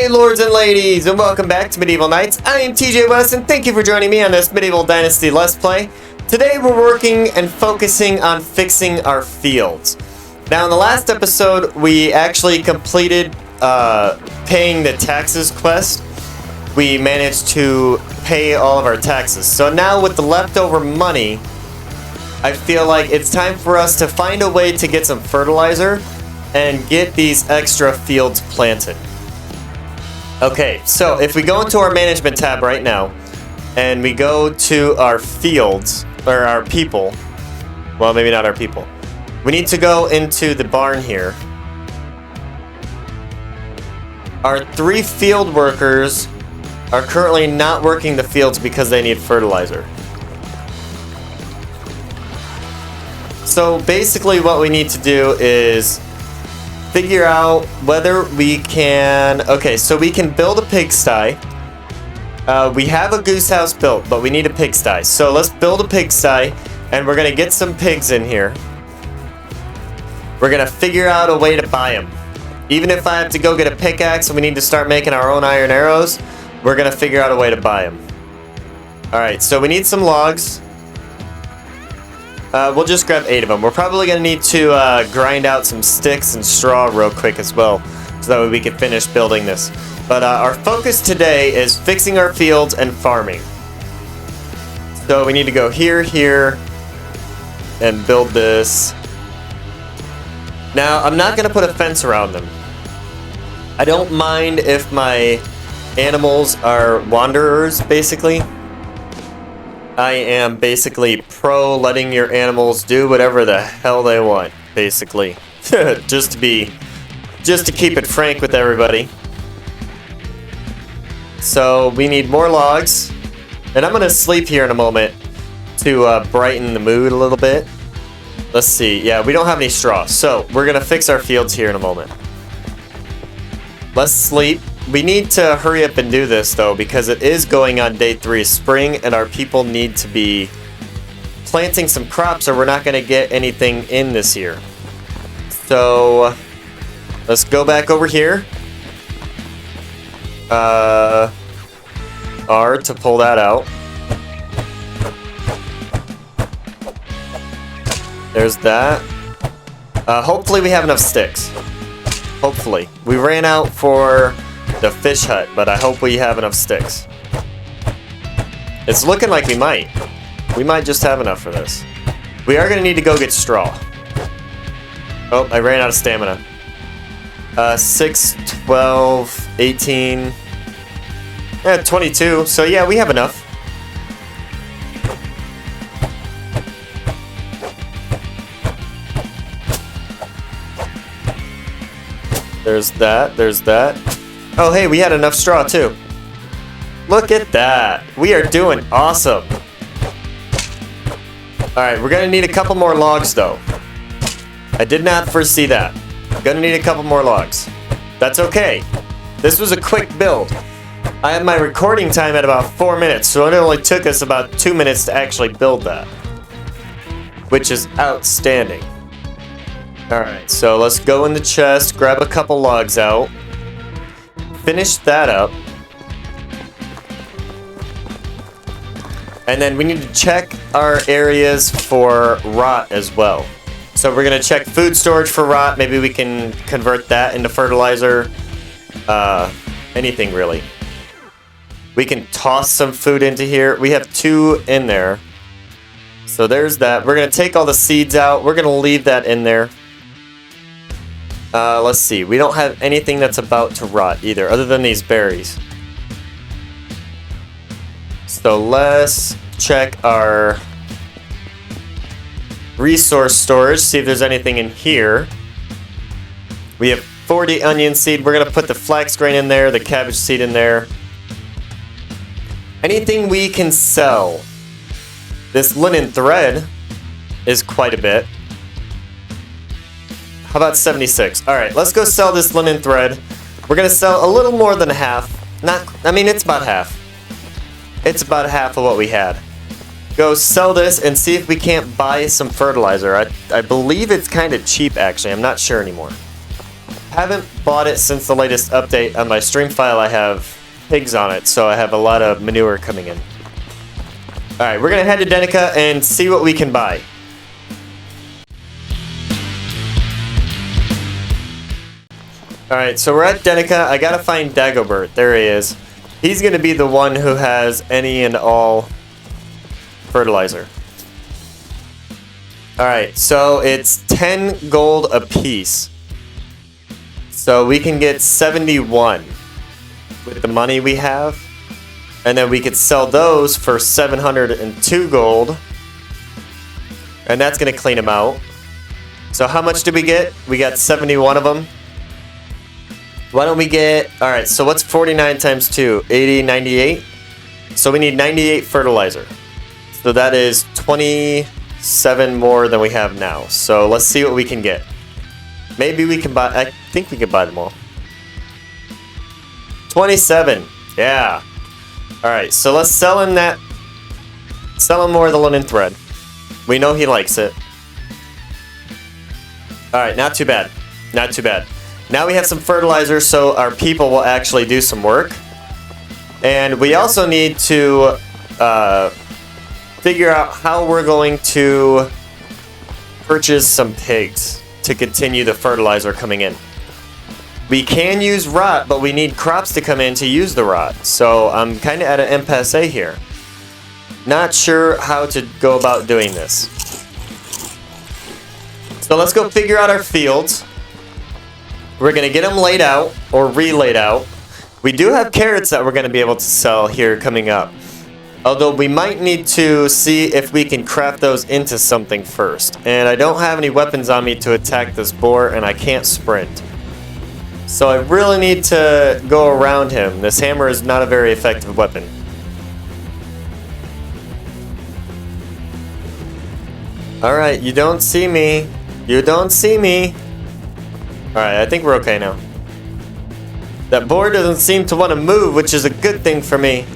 Hey lords and ladies, and welcome back to Medieval Knights. I am TJ West, and thank you for joining me on this Medieval Dynasty Let's Play. Today we're working and focusing on fixing our fields. Now in the last episode, we actually completed paying the taxes quest. We managed to pay all of our taxes. So now with the leftover money, I feel like it's time for us to find a way to get some fertilizer and get these extra fields planted. Okay, so if we go into our management tab right now, and we go to our fields, or our people, well, maybe not our people. We need to go into the barn here. Our 3 field workers are currently not working the fields because they need fertilizer. So basically what we need to do is figure out whether we can... Okay, so we can build a pigsty. We have a goose house built, but we need a pigsty. So let's build a pigsty, and we're going to get some pigs in here. We're going to figure out a way to buy them. Even if I have to go get a pickaxe and we need to start making our own iron arrows, we're going to figure out a way to buy them. Alright, so we need some logs. We'll just grab 8 of them. We're probably going to need to grind out some sticks and straw real quick as well, so that way we can finish building this. But our focus today is fixing our fields and farming. So we need to go here, here, and build this. Now, I'm not going to put a fence around them. I don't mind if my animals are wanderers, basically. I am basically pro letting your animals do whatever the hell they want, basically. just to keep it frank with everybody. So we need more logs, and I'm gonna sleep here in a moment to brighten the mood a little bit. Let's see. Yeah, we don't have any straw, so we're gonna fix our fields here in a moment. Let's sleep. We need to hurry up and do this, though, because it is going on day 3 of spring, and our people need to be planting some crops or we're not going to get anything in this year. So, let's go back over here. R to pull that out. There's that. Hopefully we have enough sticks. Hopefully. We ran out for the fish hut, but I hope we have enough sticks. It's looking like we might. We might just have enough for this. We are going to need to go get straw. Oh, I ran out of stamina. 6, 12, 18... 22. So yeah, we have enough. There's that, there's that. Oh, hey, we had enough straw, too. Look at that. We are doing awesome. Alright, we're going to need a couple more logs, though. I did not foresee that. Going to need a couple more logs. That's okay. This was a quick build. I had my recording time at about 4 minutes, so it only took us about 2 minutes to actually build that. Which is outstanding. Alright, so let's go in the chest, grab a couple logs out. Finish that up. And then we need to check our areas for rot as well. So we're going to check food storage for rot. Maybe we can convert that into fertilizer. Anything really. We can toss some food into here. We have 2 in there. So there's that. We're going to take all the seeds out. We're going to leave that in there. Let's see. We don't have anything that's about to rot either, other than these berries. So let's check our resource storage, see if there's anything in here. We have 40 onion seed. We're going to put the flax grain in there, the cabbage seed in there. Anything we can sell. This linen thread is quite a bit. How about 76? Alright, let's go sell this linen thread. We're going to sell a little more than half. It's about half. It's about half of what we had. Go sell this and see if we can't buy some fertilizer. I believe it's kind of cheap, actually. I'm not sure anymore. haven't bought it since the latest update. On my stream file, I have pigs on it, so I have a lot of manure coming in. Alright, we're going to head to Denica and see what we can buy. Alright, so we're at Denica. I gotta find Dagobert. There he is. He's gonna be the one who has any and all fertilizer. Alright, so it's 10 gold a piece. So we can get 71 with the money we have. And then we could sell those for 702 gold. And that's gonna clean them out. So how much did we get? We got 71 of them. Why don't we get... Alright, so what's 49 times 2? 80, 98? So we need 98 fertilizer. So that is 27 more than we have now. So let's see what we can get. Maybe we can buy... I think we can buy them all. 27. Yeah. Alright, so let's sell him that... Sell him more of the linen thread. We know he likes it. Alright, not too bad. Not too bad. Now we have some fertilizer, so our people will actually do some work. And we also need to figure out how we're going to purchase some pigs to continue the fertilizer coming in. We can use rot, but we need crops to come in to use the rot. So I'm kind of at an impasse here. Not sure how to go about doing this. So let's go figure out our fields. We're going to get them laid out, or re-laid out. We do have carrots that we're going to be able to sell here coming up. Although we might need to see if we can craft those into something first. And I don't have any weapons on me to attack this boar, and I can't sprint. So I really need to go around him. This hammer is not a very effective weapon. Alright, you don't see me. You don't see me. Alright, I think we're okay now. That boar doesn't seem to want to move, which is a good thing for me.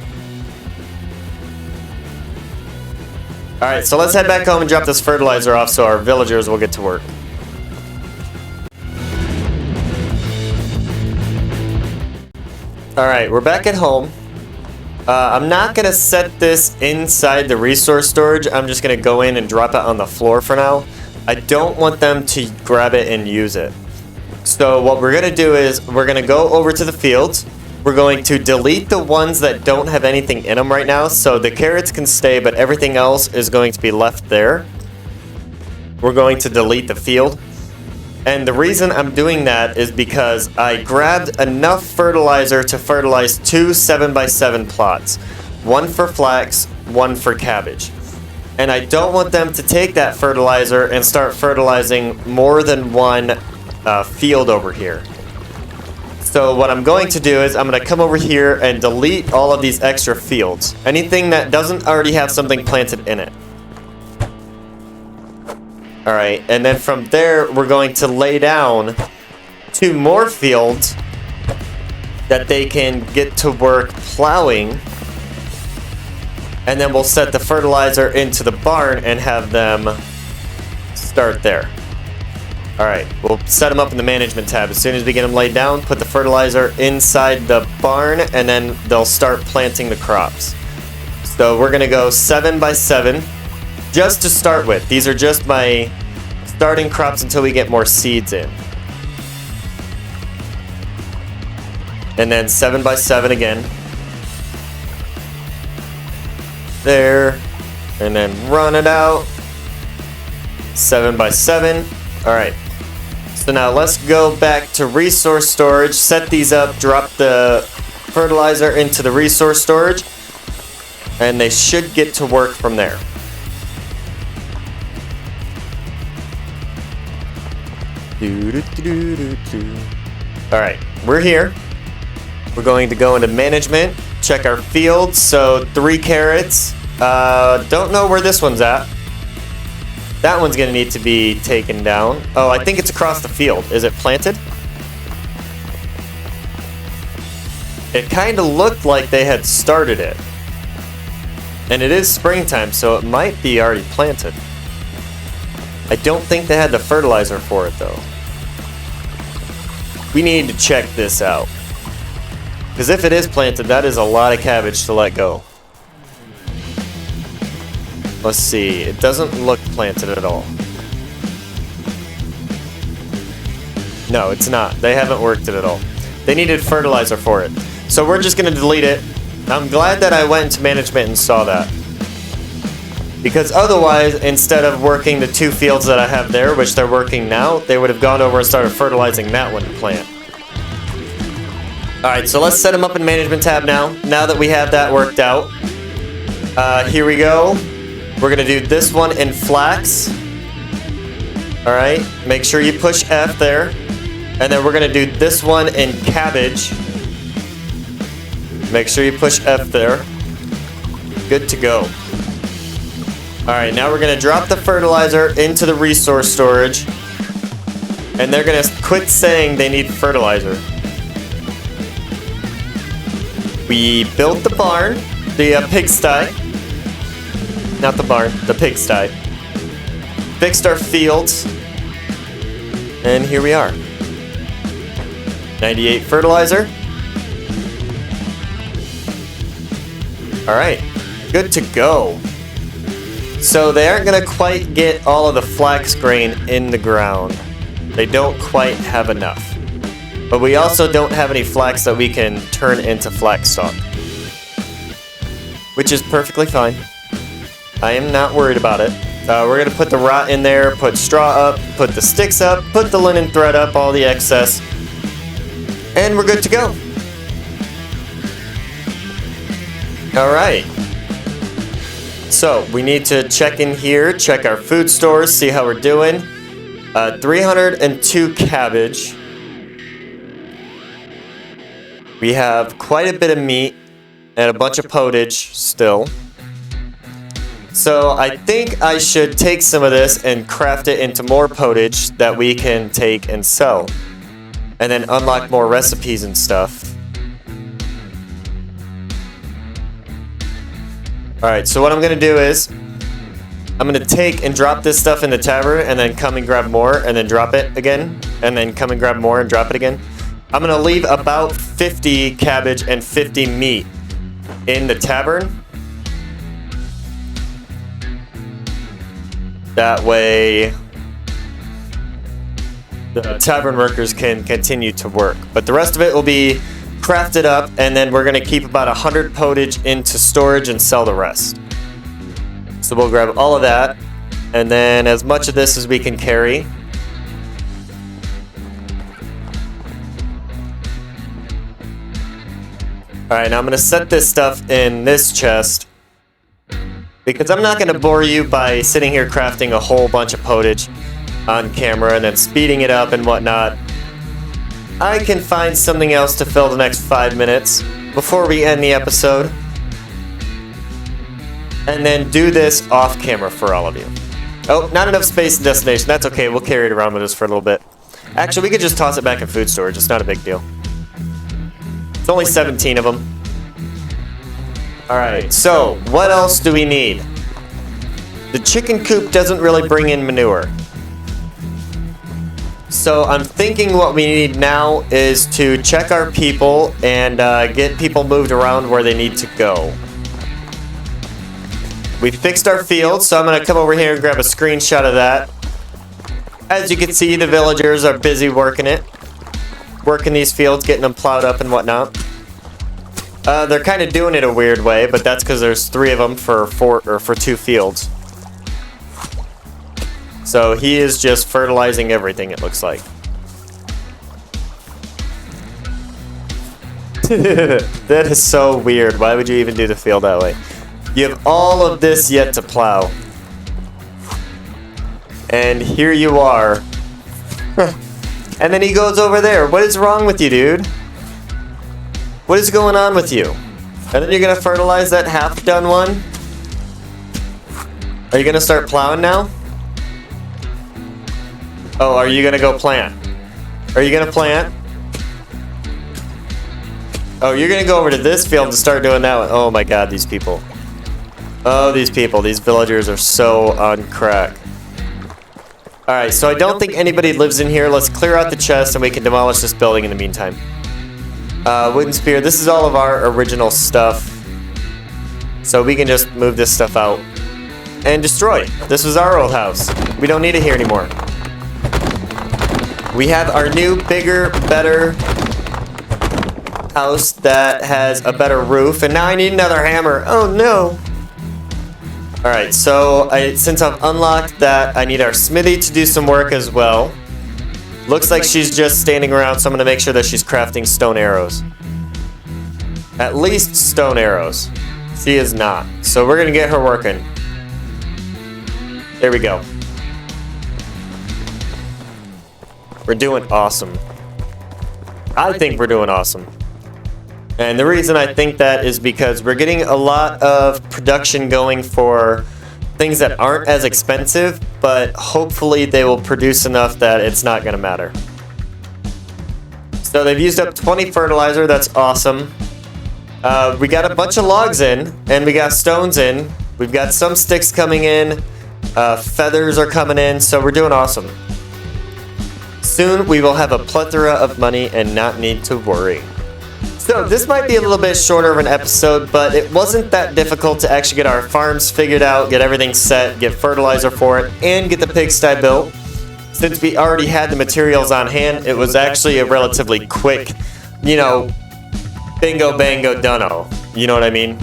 Alright, so let's head back home and drop this fertilizer off so our villagers will get to work. Alright, we're back at home. I'm not going to set this inside the resource storage. I'm just going to go in and drop it on the floor for now. I don't want them to grab it and use it. So what we're going to do is we're going to go over to the fields. We're going to delete the ones that don't have anything in them right now. So the carrots can stay, but everything else is going to be left there. We're going to delete the field. And the reason I'm doing that is because I grabbed enough fertilizer to fertilize 2 7x7 plots. One for flax, one for cabbage. And I don't want them to take that fertilizer and start fertilizing more than one field over here. So what I'm going to do is I'm going to come over here and delete all of these extra fields. Anything that doesn't already have something planted in it. Alright, and then from there we're going to lay down 2 more fields that they can get to work plowing. And then we'll set the fertilizer into the barn and have them start there. Alright, we'll set them up in the management tab. As soon as we get them laid down, put the fertilizer inside the barn, and then they'll start planting the crops. So we're going to go 7x7 just to start with. These are just my starting crops until we get more seeds in. And then 7x7 again. There. And then run it out. 7x7. Alright. So now let's go back to resource storage, set these up, drop the fertilizer into the resource storage, and they should get to work from there. Alright, we're here. We're going to go into management, check our fields. So 3 carrots. Don't know where this one's at. That one's going to need to be taken down. Oh, I think it's across the field. Is it planted? It kind of looked like they had started it. And it is springtime, so it might be already planted. I don't think they had the fertilizer for it, though. we need to check this out. Because if it is planted, that is a lot of cabbage to let go. Let's see. It doesn't look planted at all. No, it's not. They haven't worked it at all. They needed fertilizer for it. So we're just going to delete it. I'm glad that I went into management and saw that. Because otherwise, instead of working the 2 fields that I have there, which they're working now, they would have gone over and started fertilizing that one to plant. Alright, so let's set them up in management tab now. Now that we have that worked out. Here we go. We're going to do this one in flax. Alright, make sure you push F there. And then we're going to do this one in cabbage. Make sure you push F there. Good to go. Alright, now we're going to drop the fertilizer into the resource storage. And they're going to quit saying they need fertilizer. We built the barn, the pigsty. Not the barn, the pigsty. Fixed our fields. And here we are. 98 fertilizer. Alright, good to go. So they aren't going to quite get all of the flax grain in the ground. They don't quite have enough. But we also don't have any flax that we can turn into flax stock. Which is perfectly fine. I am not worried about it. We're going to put the rot in there, put straw up, put the sticks up, put the linen thread up, all the excess. And we're good to go. Alright. So, we need to check in here, check our food stores, see how we're doing. 302 cabbage. We have quite a bit of meat and a bunch of potage still. So I think I should take some of this and craft it into more potage that we can take and sell. And then unlock more recipes and stuff. Alright, so what I'm going to do is I'm going to take and drop this stuff in the tavern and then come and grab more and then drop it again. And then come and grab more and drop it again. I'm going to leave about 50 cabbage and 50 meat in the tavern. That way the tavern workers can continue to work. But the rest of it will be crafted up, and then we're going to keep about 100 potage into storage and sell the rest. So we'll grab all of that, and then as much of this as we can carry. Alright, now I'm going to set this stuff in this chest, because I'm not going to bore you by sitting here crafting a whole bunch of potage on camera and then speeding it up and whatnot. I can find something else to fill the next 5 minutes before we end the episode. And then do this off camera for all of you. Oh, not enough space in destination. That's okay, we'll carry it around with us for a little bit. Actually, we could just toss it back in food storage. It's not a big deal. It's only 17 of them. Alright, so what else do we need? The chicken coop doesn't really bring in manure. So I'm thinking what we need now is to check our people and get people moved around where they need to go. We fixed our field, so I'm going to come over here and grab a screenshot of that. As you can see, the villagers are busy working it. Working these fields, getting them plowed up and whatnot. They're kind of doing it a weird way, but that's because there's 3 of them for 2 fields. So he is just fertilizing everything, it looks like. That is so weird. Why would you even do the field that way? You have all of this yet to plow. And here you are. And then he goes over there. What is wrong with you, dude? What is going on with you? And then you're going to fertilize that half-done one? Are you going to start plowing now? Oh, are you going to go plant? Are you going to plant? Oh, you're going to go over to this field to start doing that one. Oh my god, these people. Oh, these people. These villagers are so on crack. Alright, so I don't think anybody lives in here. Let's clear out the chest and we can demolish this building in the meantime. Wooden spear. This is all of our original stuff. So we can just move this stuff out and destroy. This was our old house. We don't need it here anymore. We have our new, bigger, better house that has a better roof. And now I need another hammer. Oh no. Alright, so since I've unlocked that, I need our smithy to do some work as well. Looks like she's just standing around, so I'm going to make sure that she's crafting stone arrows. At least stone arrows. She is not. So we're going to get her working. There we go. We're doing awesome. I think we're doing awesome. And the reason I think that is because we're getting a lot of production going for things that aren't as expensive, but hopefully they will produce enough that it's not going to matter. So they've used up 20 fertilizer. That's awesome. We got a bunch of logs in, and we got stones in. We've got some sticks coming in. Feathers are coming in, so we're doing awesome. Soon we will have a plethora of money and not need to worry. So this might be a little bit shorter of an episode, but it wasn't that difficult to actually get our farms figured out, get everything set, get fertilizer for it, and get the pigsty built. Since we already had the materials on hand, it was actually a relatively quick, bingo bango dunno. You know what I mean?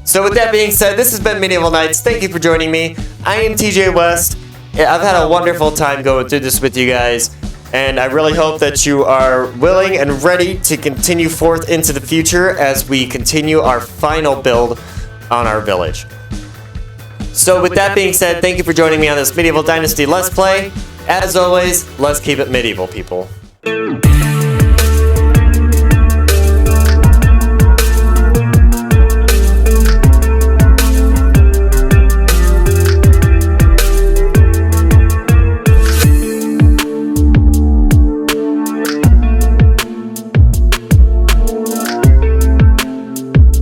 So with that being said, this has been Medieval Knights. Thank you for joining me. I am TJ West. I've had a wonderful time going through this with you guys. And I really hope that you are willing and ready to continue forth into the future as we continue our final build on our village. So with that being said, thank you for joining me on this Medieval Dynasty Let's Play. As always, let's keep it medieval, people.